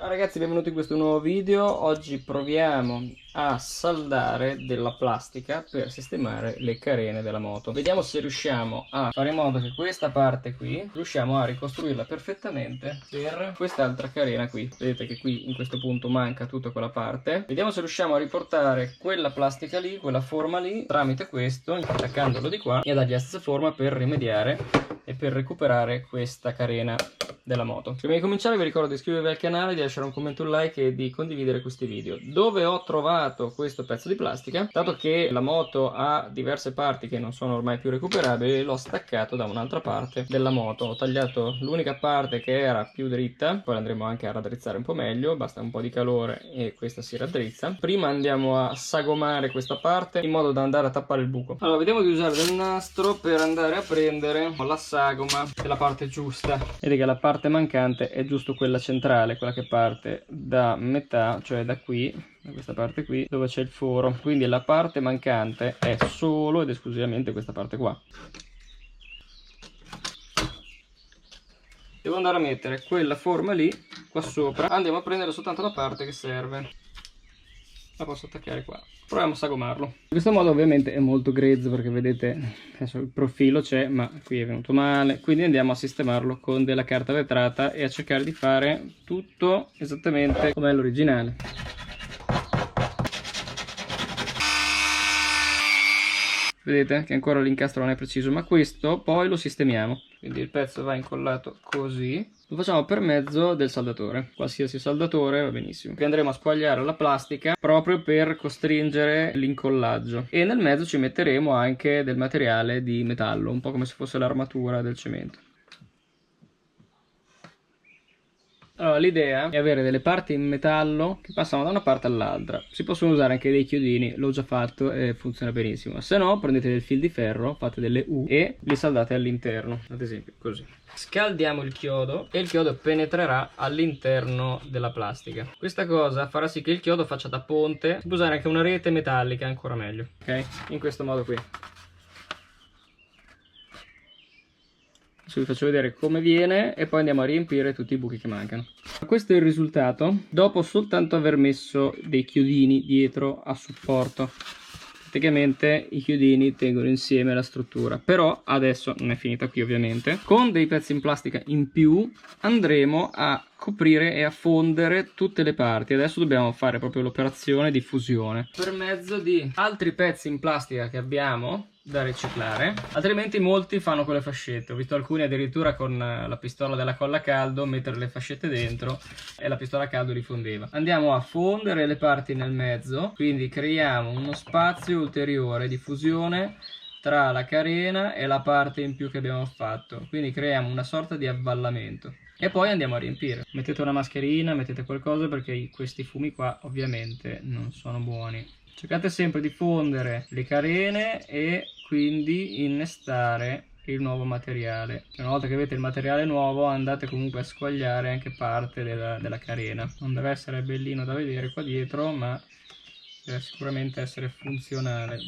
Ciao ragazzi, benvenuti in questo nuovo video. Oggi proviamo a saldare della plastica per sistemare le carene della moto. Vediamo se riusciamo a fare in modo che questa parte qui riusciamo a ricostruirla perfettamente per quest'altra carena qui. Vedete che qui in questo punto manca tutta quella parte. Vediamo se riusciamo a riportare quella plastica lì, quella forma lì, tramite questo, attaccandolo di qua e a dargli la stessa forma per rimediare e per recuperare questa carena della moto. Prima di cominciare vi ricordo di iscrivervi al canale, di lasciare un commento, un like e di condividere questi video. Dove ho trovato questo pezzo di plastica, dato che la moto ha diverse parti che non sono ormai più recuperabili, l'ho staccato da un'altra parte della moto. Ho tagliato l'unica parte che era più dritta, poi andremo anche a raddrizzare un po' meglio, basta un po' di calore e questa si raddrizza. Prima andiamo a sagomare questa parte in modo da andare a tappare il buco. Allora vediamo di usare del nastro per andare a prendere la sagoma della parte giusta. Vedete che la parte mancante è giusto quella centrale, quella che parte da metà, cioè da qui, da questa parte qui dove c'è il foro. Quindi la parte mancante è solo ed esclusivamente questa parte qua. Devo andare a mettere quella forma lì qua sopra. Andiamo a prendere soltanto la parte che serve. La posso attaccare qua. Proviamo a sagomarlo. In questo modo ovviamente è molto grezzo perché vedete adesso il profilo c'è ma qui è venuto male, quindi andiamo a sistemarlo con della carta vetrata e a cercare di fare tutto esattamente come l'originale. Vedete che ancora l'incastro non è preciso, ma questo poi lo sistemiamo. Quindi il pezzo va incollato così. Lo facciamo per mezzo del saldatore. Qualsiasi saldatore va benissimo. Qui andremo a squagliare la plastica proprio per costringere l'incollaggio. E nel mezzo ci metteremo anche del materiale di metallo, un po' come se fosse l'armatura del cemento. Allora, l'idea è avere delle parti in metallo che passano da una parte all'altra. Si possono usare anche dei chiodini, l'ho già fatto e funziona benissimo. Se no, prendete del fil di ferro, fate delle U e li saldate all'interno, ad esempio così. Scaldiamo il chiodo e il chiodo penetrerà all'interno della plastica. Questa cosa farà sì che il chiodo faccia da ponte. Si può usare anche una rete metallica, ancora meglio. Ok? In questo modo qui. Adesso vi faccio vedere come viene e poi andiamo a riempire tutti i buchi che mancano. Questo è il risultato dopo soltanto aver messo dei chiodini dietro a supporto. Praticamente i chiodini tengono insieme la struttura, però adesso non è finita qui ovviamente. Con dei pezzi in plastica in più andremo a coprire e a fondere tutte le parti. Adesso dobbiamo fare proprio l'operazione di fusione per mezzo di altri pezzi in plastica che abbiamo da riciclare, altrimenti molti fanno con le fascette. Ho visto alcuni addirittura con la pistola della colla a caldo mettere le fascette dentro e la pistola a caldo li fondeva. Andiamo a fondere le parti nel mezzo, quindi creiamo uno spazio ulteriore di fusione tra la carena e la parte in più che abbiamo fatto, quindi creiamo una sorta di avvallamento e poi andiamo a riempire. Mettete una mascherina, mettete qualcosa perché questi fumi qua ovviamente non sono buoni. Cercate sempre di fondere le carene e quindi innestare il nuovo materiale. Una volta che avete il materiale nuovo andate comunque a squagliare anche parte della carena. Non deve essere bellino da vedere qua dietro, ma deve sicuramente essere funzionale.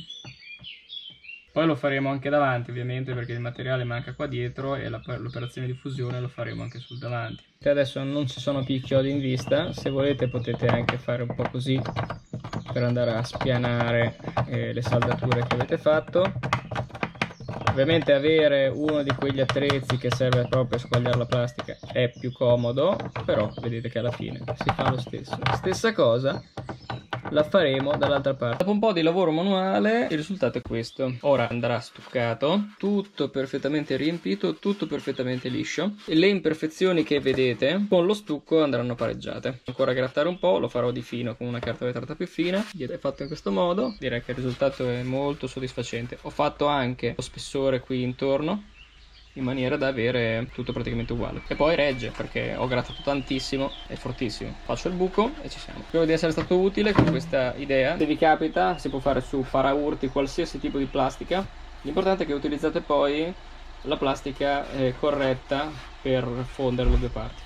Poi lo faremo anche davanti ovviamente perché il materiale manca qua dietro e l'operazione di fusione lo faremo anche sul davanti. Adesso non ci sono più i chiodi in vista, se volete potete anche fare un po' così per andare a spianare le saldature che avete fatto. Ovviamente avere uno di quegli attrezzi che serve proprio a squagliare la plastica è più comodo, però vedete che alla fine si fa lo stesso. Stessa cosa la faremo dall'altra parte. Dopo un po' di lavoro manuale il risultato è questo. Ora andrà stuccato, tutto perfettamente riempito, tutto perfettamente liscio e le imperfezioni che vedete con lo stucco andranno pareggiate. Ancora grattare un po', lo farò di fino con una carta vetrata più fina. È fatto in questo modo, direi che il risultato è molto soddisfacente. Ho fatto anche lo spessore qui intorno in maniera da avere tutto praticamente uguale e poi regge perché ho grattato tantissimo, è fortissimo. Faccio il buco e ci siamo. Spero di essere stato utile con questa idea. Se vi capita si può fare su paraurti qualsiasi tipo di plastica, l'importante è che utilizzate poi la plastica corretta per fondere le due parti.